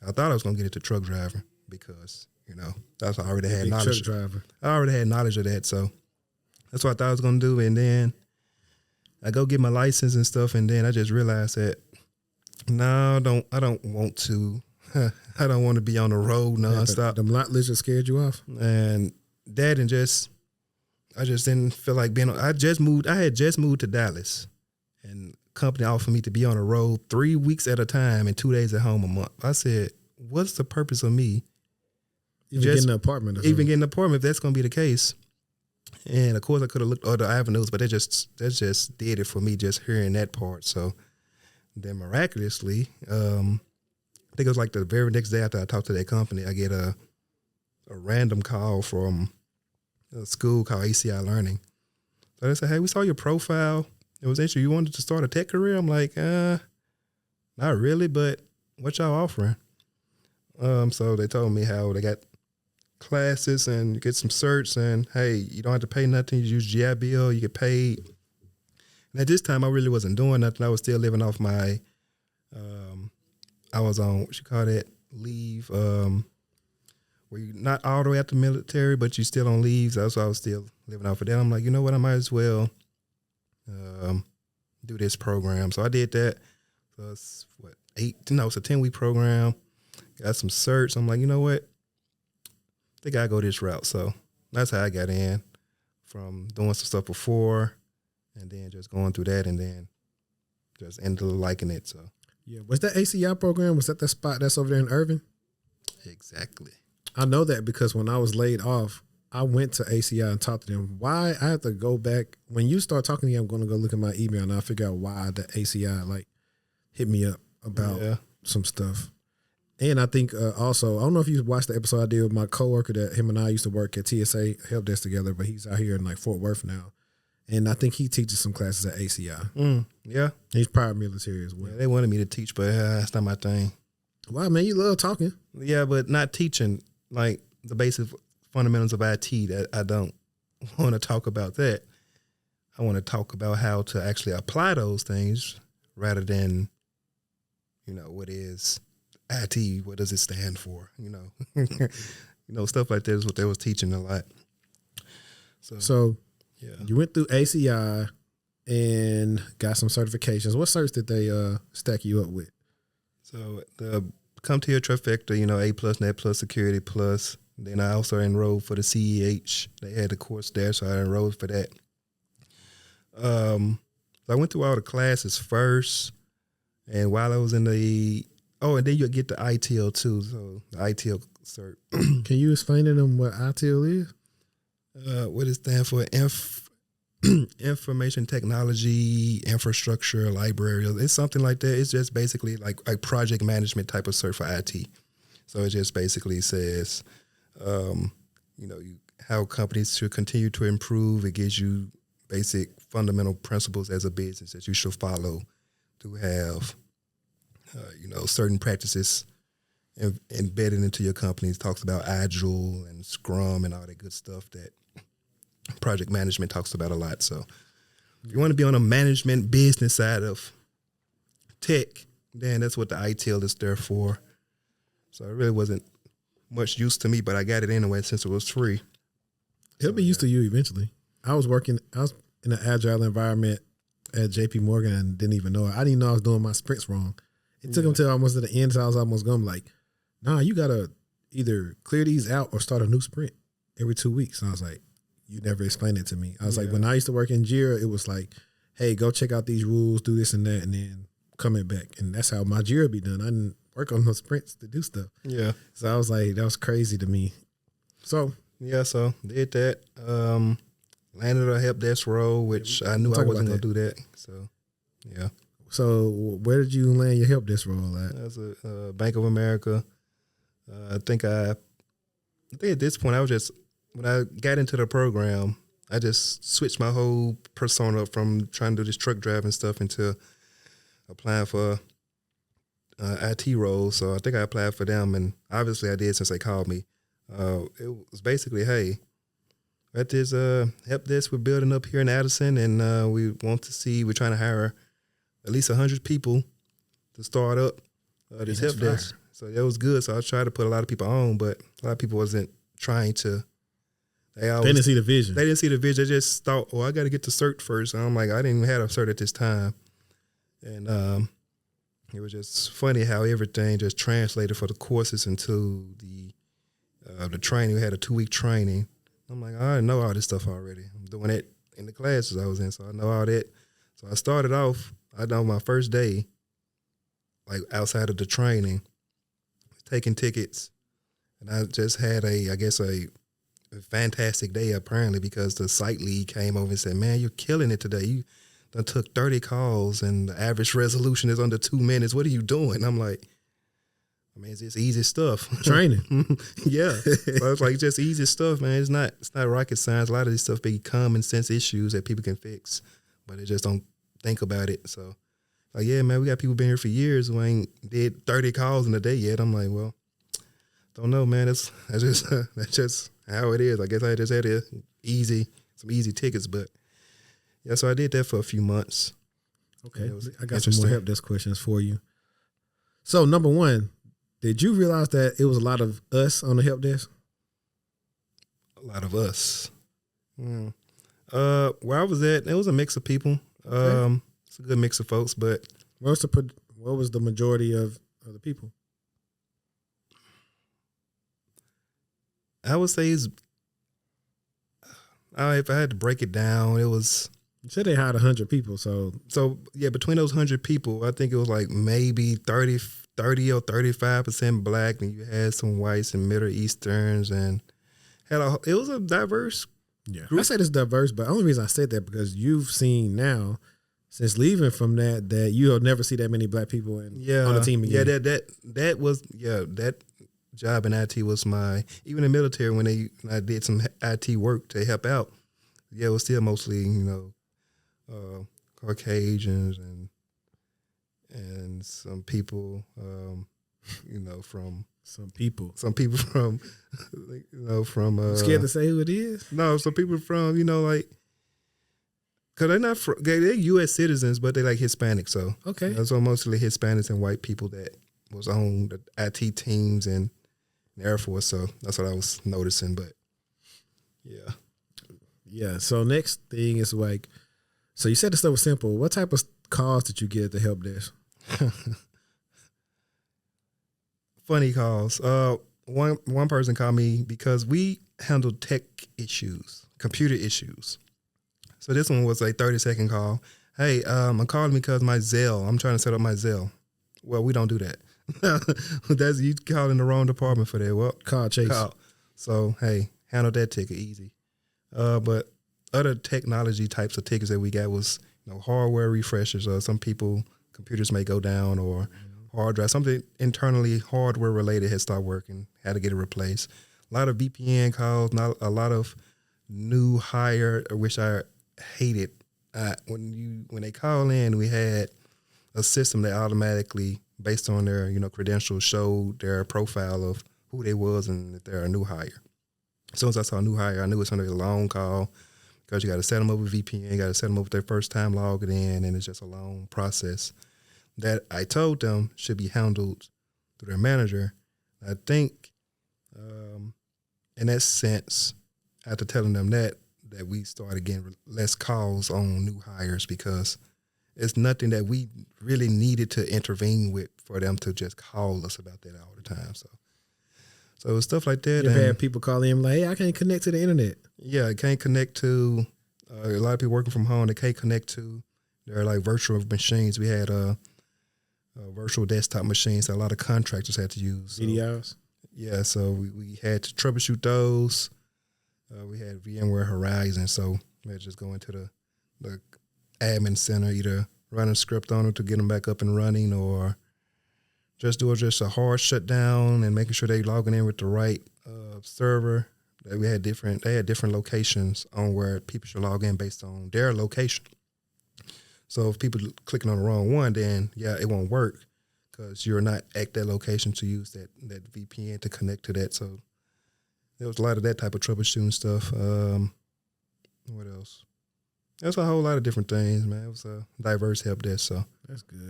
I thought I was going to get into truck driving because, that's what I already had Big knowledge. Truck driver. I already had knowledge of that. So that's what I thought I was going to do. And then I go get my license and stuff. And then I just realized that, no, I don't want to. I don't want to be on the road nonstop. The lot lizard scared you off? And that and I just didn't feel like being I had just moved to Dallas. And company offered me to be on the road 3 weeks at a time and 2 days at home a month. I said, what's the purpose of me? Getting an apartment. Getting an apartment, if that's going to be the case. And of course, I could have looked other avenues, but that just did it for me, just hearing that part. So then miraculously, I think it was like the very next day after I talked to that company, I get a random call from a school called ACI Learning. So they said, hey, we saw your profile. It was interesting. You wanted to start a tech career? I'm like, not really, but what y'all offering? So they told me how they got classes and you get some certs and, hey, you don't have to pay nothing. You use GI Bill, you get paid. And at this time, I really wasn't doing nothing. I was still living off my, I was on, what you call that, leave, where you're not all the way out the military, but you still on leave. So that's why I was still living off of that. I'm like, you know what, I might as well do this program. So I did that. So it's it's a 10-week program. Got some certs. I'm like, you know what? I think I go this route. So that's how I got in, from doing some stuff before and then just going through that and then just ended up liking it. So yeah, was that ACI program? Was that the spot that's over there in Irving? Exactly. I know that because when I was laid off, I went to ACI and talked to them. Why I have to go back when you start talking to me, I'm going to go look at my email and I'll figure out why the ACI hit me up about some stuff. And I think also, I don't know if you watched the episode I did with my coworker that him and I used to work at TSA Helpdesk together, but he's out here in Fort Worth now. And I think he teaches some classes at ACI. Yeah. He's prior military as well. Yeah, they wanted me to teach, but that's not my thing. Wow, man, you love talking. Yeah, but not teaching the basic fundamentals of IT. That I don't want to talk about that. I want to talk about how to actually apply those things rather than, what is IT, what does it stand for? Stuff like that is what they was teaching a lot. So yeah, you went through ACI and got some certifications. What certs did they stack you up with? So the come to your trifecta, A+, Net Plus, Security Plus. Then I also enrolled for the CEH. They had a course there, so I enrolled for that. So I went through all the classes first, and while I was in and then you get the ITIL too. So the ITIL cert. Can you explain to them what ITIL is? What it stands for? Information Technology Infrastructure Library. It's something like that. It's just basically like project management type of cert for IT. So it just basically says, how companies should continue to improve. It gives you basic fundamental principles as a business that you should follow to have certain practices embedded into your company. It talks about Agile and Scrum and all that good stuff that project management talks about a lot. So if you want to be on a management business side of tech, then that's what the ITIL is there for. So it really wasn't much use to me, but I got it anyway since it was free. It'll be used to you eventually. I was in an agile environment at JP Morgan and didn't even know it. I didn't know I was doing my sprints wrong. It took them till almost at the end, so I was almost going nah, you got to either clear these out or start a new sprint every 2 weeks. And I was like, you never explained it to me. I was like, when I used to work in Jira, it was like, hey, go check out these rules, do this and that, and then coming back. And that's how my Jira be done. I didn't work on those sprints to do stuff. Yeah. So I was like, that was crazy to me. So. Yeah, so did that. Landed a help desk role, which I knew I wasn't going to do that. So, yeah. So where did you land your help desk role at? That was a Bank of America. I think at this point when I got into the program, I just switched my whole persona from trying to do this truck driving stuff into applying for IT roles. So I think I applied for them, and obviously I did since they called me. It was basically, hey, at this help desk we're building up here in Addison, and we're trying to hire at least 100 people to start up this help desk. So it was good. So I tried to put a lot of people on, but a lot of people wasn't trying to. They didn't see the vision. They didn't see the vision. They just thought, oh, I got to get the cert first. And I'm like, I didn't even have a cert at this time. And it was just funny how everything just translated for the courses into the training. We had a 2-week training. I'm like, I know all this stuff already. I'm doing it in the classes I was in, so I know all that. So I started off, I know my first day, like outside of the training, taking tickets. And I just had a fantastic day apparently because the site lead came over and said, man, you're killing it today. You done took 30 calls and the average resolution is under 2 minutes. What are you doing? I'm like, I mean, it's just easy stuff. Training. Yeah. So it's like just easy stuff, man. It's not rocket science. A lot of this stuff be common sense issues that people can fix, but they just don't think about it. So like, yeah, man, we got people been here for years who ain't did 30 calls in a day yet. I'm like, well, don't know, man. That's just how it is. I guess I just had some easy tickets, but yeah, so I did that for a few months. Okay. I got some more help desk questions for you. So number one, did you realize that it was a lot of us on the help desk? A lot of us. Where I was at, it was a mix of people. Okay. It's a good mix of folks, but what was the majority of the people? I would say if I had to break it down, it was. You said they hired 100 people, so yeah, between those 100 people, I think it was like maybe 30 or 35% black, and you had some whites and Middle Easterns, and it was a diverse. Yeah, group. I said it's diverse, but the only reason I said that because you've seen now since leaving from that you'll never see that many black people on the team again. Yeah, that job in IT was even in the military when I did some IT work to help out. Yeah, it was still mostly, Caucasians and some people, from some people from, from. Scared to say who it is? No, some people from, because they're not they're U.S. citizens, but they're like Hispanic. So okay, so mostly Hispanics and white people that was on the IT teams and the Air Force. So that's what I was noticing. But yeah. So next thing is like, so you said the stuff was simple. What type of calls did you get at the help desk? Funny calls. One person called me because we handled tech issues, computer issues. So this one was a 30-second call. Hey, I'm calling because I'm trying to set up my Zelle. Well, we don't do that. That's you calling the wrong department for that. Well, call Chase. So hey, handle that ticket easy. But other technology types of tickets that we got was hardware refreshers. Some people computers may go down or hard drive, something internally hardware related had stopped working, had to get it replaced. A lot of VPN calls, not a lot of new hire, which I hated. When they call in, we had a system that automatically, based on their credentials, showed their profile of who they was and if they're a new hire. As soon as I saw a new hire, I knew it's going to be a long call because you got to set them up with VPN, you got to set them up with their first time logging in, and it's just a long process that I told them should be handled through their manager. I think in that sense, after telling them that we started getting less calls on new hires because it's nothing that we really needed to intervene with for them to just call us about that all the time. So it was stuff like that. You've had people call in like, hey, I can't connect to the internet. Yeah, I can't connect to a lot of people working from home. They can't connect to their like virtual machines. We had virtual desktop machines that a lot of contractors had to use. So, VDIs? Yeah, so we had to troubleshoot those. We had VMware Horizon, so we had to just go into the admin center, either run a script on it to get them back up and running or just do a hard shutdown and making sure they logging in with the right server. They had different locations on where people should log in based on their location. So if people clicking on the wrong one, then it won't work because you're not at that location to use that VPN to connect to that. So there was a lot of that type of troubleshooting stuff. What else? There's a whole lot of different things, man. It was a diverse help desk, so that's good.